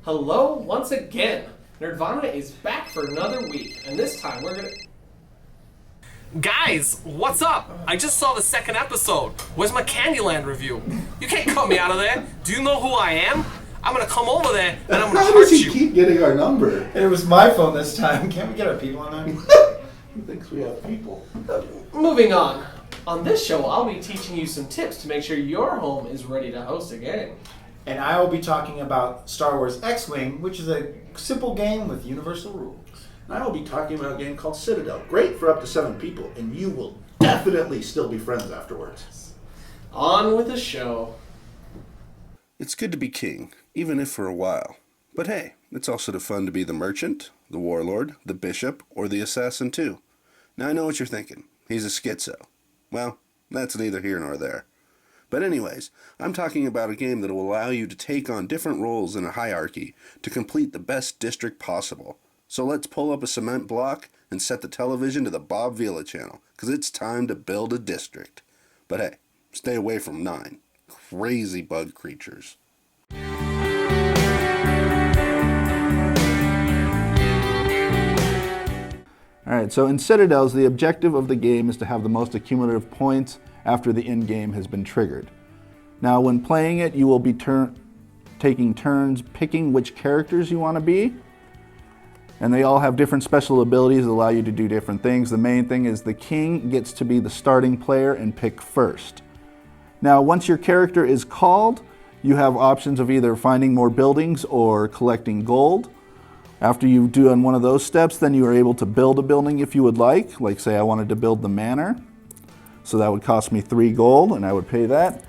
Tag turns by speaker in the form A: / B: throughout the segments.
A: Hello once again. Nerdvana is back for another week, and this time we're gonna...
B: Guys, what's up? I just saw the second episode. Where's my Candyland review? You can't cut me out of there. Do you know who I am? I'm gonna come over there and I'm gonna
C: How
B: hurt
C: does he
B: you.
C: keep getting our number?
D: It was my phone this time. Can't we get our people on that?
C: He thinks we have people.
A: Moving on. On this show, I'll be teaching you some tips to make sure your home is ready to host a game.
D: And I will be talking about Star Wars X-Wing, which is a simple game with universal rules.
C: And I will be talking about a game called Citadel. Great for up to 7 people, and you will definitely still be friends afterwards.
A: On with the show.
E: It's good to be king, even if for a while. But hey, it's also fun to be the merchant, the warlord, the bishop, or the assassin too. Now I know what you're thinking. He's a schizo. Well, that's neither here nor there. But anyways, I'm talking about a game that will allow you to take on different roles in a hierarchy to complete the best district possible. So let's pull up a cement block and set the television to the Bob Vila channel, because it's time to build a district. But hey, stay away from 9 crazy bug creatures.
F: Alright, so in Citadels, the objective of the game is to have the most accumulative points after the end game has been triggered. Now, when playing it, you will be taking turns picking which characters you want to be. And they all have different special abilities that allow you to do different things. The main thing is the king gets to be the starting player and pick first. Now, once your character is called, you have options of either finding more buildings or collecting gold. After you've done one of those steps, then you are able to build a building if you would like say I wanted to build the manor. So that would cost me 3 gold, and I would pay that.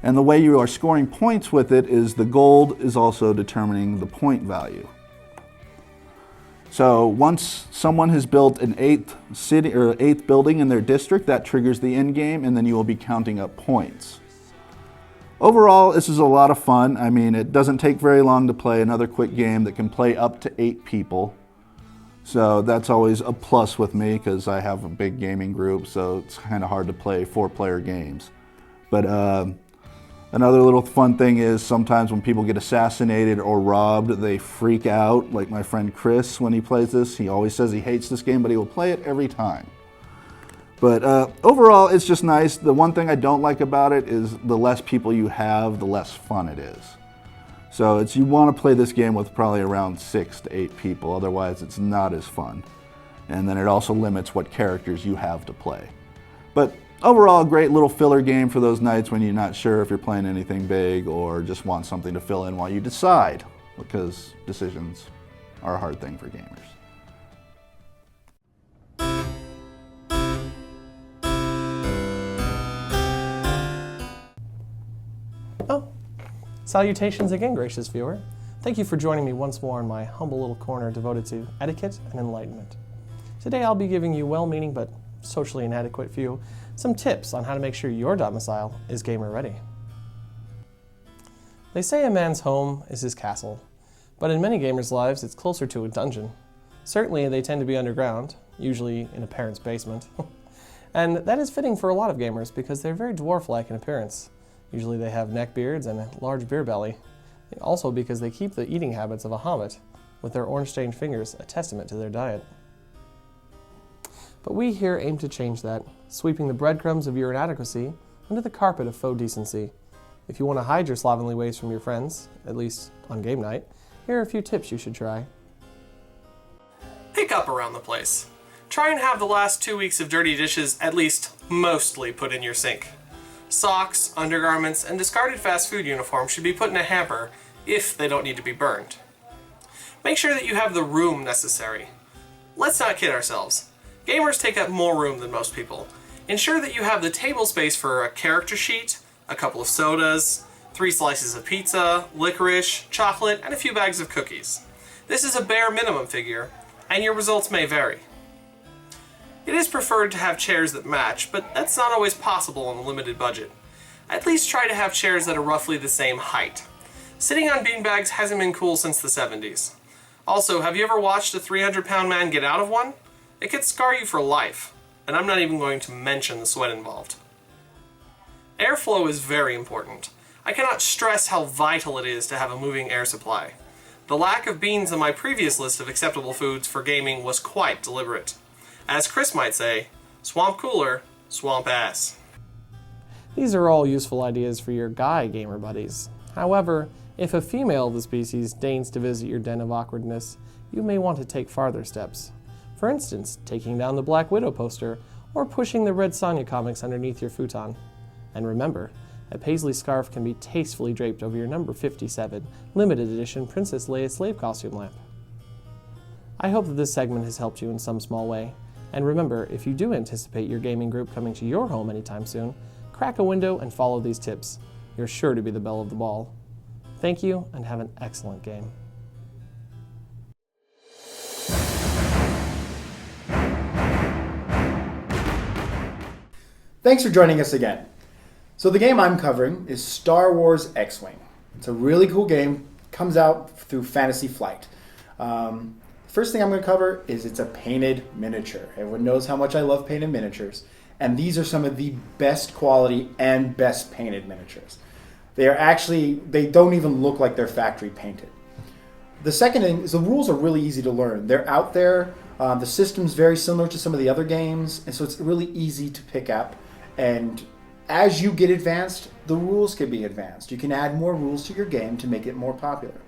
F: And the way you are scoring points with it is the gold is also determining the point value. So once someone has built an 8th city or 8th building in their district, that triggers the end game, and then you will be counting up points. Overall, this is a lot of fun. I mean, it doesn't take very long to play. Another quick game that can play up to 8 people. So that's always a plus with me because I have a big gaming group, so it's kind of hard to play 4-player games. But another little fun thing is sometimes when people get assassinated or robbed, they freak out. Like my friend Chris, when he plays this, he always says he hates this game, but he will play it every time. But overall, it's just nice. The one thing I don't like about it is the less people you have, the less fun it is. So you want to play this game with probably around 6 to 8 people, otherwise it's not as fun. And then it also limits what characters you have to play. But overall, a great little filler game for those nights when you're not sure if you're playing anything big or just want something to fill in while you decide, because decisions are a hard thing for gamers.
A: Oh, salutations again, gracious viewer. Thank you for joining me once more in my humble little corner devoted to etiquette and enlightenment. Today I'll be giving you well-meaning but socially inadequate few some tips on how to make sure your domicile is gamer ready. They say a man's home is his castle, but in many gamers' lives it's closer to a dungeon. Certainly they tend to be underground, usually in a parent's basement. And that is fitting for a lot of gamers because they're very dwarf-like in appearance. Usually they have neckbeards and a large beer belly. Also because they keep the eating habits of a hobbit, with their orange-stained fingers a testament to their diet. But we here aim to change that, sweeping the breadcrumbs of your inadequacy under the carpet of faux decency. If you want to hide your slovenly ways from your friends, at least on game night, here are a few tips you should try.
B: Pick up around the place. Try and have the last 2 weeks of dirty dishes at least mostly put in your sink. Socks, undergarments, and discarded fast food uniforms should be put in a hamper if they don't need to be burned. Make sure that you have the room necessary. Let's not kid ourselves. Gamers take up more room than most people. Ensure that you have the table space for a character sheet, a couple of sodas, 3 slices of pizza, licorice, chocolate, and a few bags of cookies. This is a bare minimum figure, and your results may vary. It is preferred to have chairs that match, but that's not always possible on a limited budget. at least try to have chairs that are roughly the same height. Sitting on beanbags hasn't been cool since the 70s. Also, have you ever watched a 300-pound man get out of one? It could scar you for life, and I'm not even going to mention the sweat involved. Airflow is very important. I cannot stress how vital it is to have a moving air supply. The lack of beans on my previous list of acceptable foods for gaming was quite deliberate. As Chris might say, swamp cooler, swamp ass.
A: These are all useful ideas for your guy gamer buddies. However, if a female of the species deigns to visit your den of awkwardness, you may want to take farther steps. For instance, taking down the Black Widow poster or pushing the Red Sonja comics underneath your futon. And remember, a paisley scarf can be tastefully draped over your number 57 limited edition Princess Leia slave costume lamp. I hope that this segment has helped you in some small way. And remember, if you do anticipate your gaming group coming to your home anytime soon, crack a window and follow these tips. You're sure to be the belle of the ball. Thank you, and have an excellent game.
D: Thanks for joining us again. So the game I'm covering is Star Wars X-Wing. It's a really cool game. Comes out through Fantasy Flight. First thing I'm going to cover is it's a painted miniature. Everyone knows how much I love painted miniatures. And these are some of the best quality and best painted miniatures. They don't even look like they're factory painted. The second thing is the rules are really easy to learn. They're out there. The system's very similar to some of the other games. And so it's really easy to pick up. And as you get advanced, the rules can be advanced. You can add more rules to your game to make it more popular.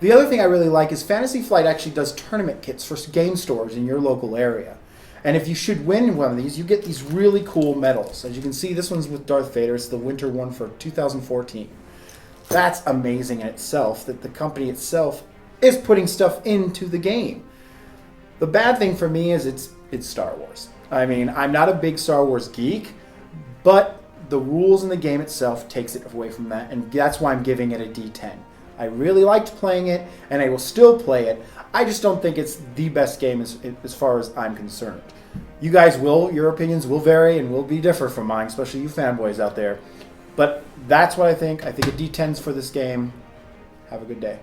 D: The other thing I really like is Fantasy Flight actually does tournament kits for game stores in your local area. And if you should win one of these, you get these really cool medals. As you can see, this one's with Darth Vader. It's the winter one for 2014. That's amazing in itself, that the company itself is putting stuff into the game. The bad thing for me is it's Star Wars. I mean, I'm not a big Star Wars geek, but the rules in the game itself takes it away from that, and that's why I'm giving it a D10. I really liked playing it, and I will still play it. I just don't think it's the best game as far as I'm concerned. You guys your opinions will vary and will be different from mine, especially you fanboys out there. But that's what I think. I think a D10's for this game. Have a good day.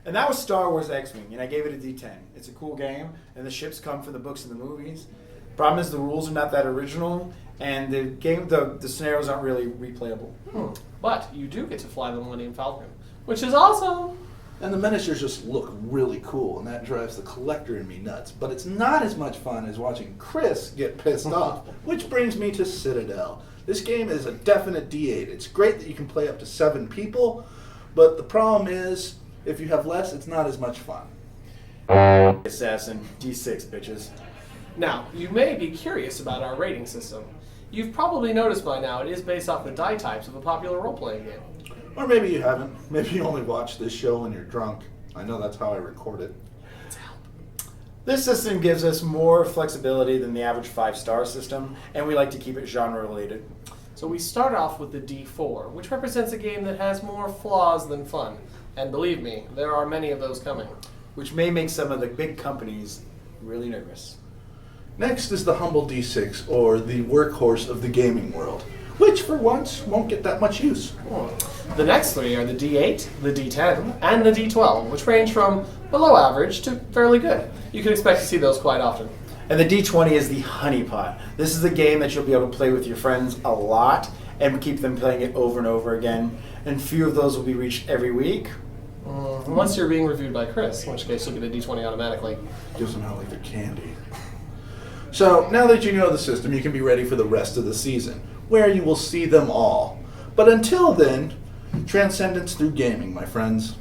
D: And that was Star Wars X-Wing, and I gave it a D10. It's a cool game, and the ships come from the books and the movies. Problem is the rules are not that original, and the scenarios aren't really replayable.
A: But you do get to fly the Millennium Falcon, which is awesome!
F: And the miniatures just look really cool, and that drives the collector in me nuts. But it's not as much fun as watching Chris get pissed off. Which brings me to Citadel. This game is a definite D8. It's great that you can play up to 7 people, but the problem is, if you have less, it's not as much fun.
D: Assassin, D6, bitches.
A: Now, you may be curious about our rating system. You've probably noticed by now it is based off the die types of a popular role-playing game.
F: Or maybe you haven't. Maybe you only watch this show when you're drunk. I know that's how I record it.
D: This system gives us more flexibility than the average 5-star system, and we like to keep it genre-related.
A: So we start off with the D4, which represents a game that has more flaws than fun. And believe me, there are many of those coming.
D: Which may make some of the big companies really nervous.
F: Next is the humble D6, or the workhorse of the gaming world, which for once won't get that much use.
A: The next 3 are the D8, the D10, and the D12, which range from below average to fairly good. You can expect to see those quite often.
D: And the D20 is the honeypot. This is a game that you'll be able to play with your friends a lot and keep them playing it over and over again. And few of those will be reached every week.
A: Unless you're being reviewed by Chris, in which case you'll get a D20 automatically.
F: Gives them out like the candy. So, now that you know the system, you can be ready for the rest of the season, where you will see them all. But until then, transcendence through gaming, my friends.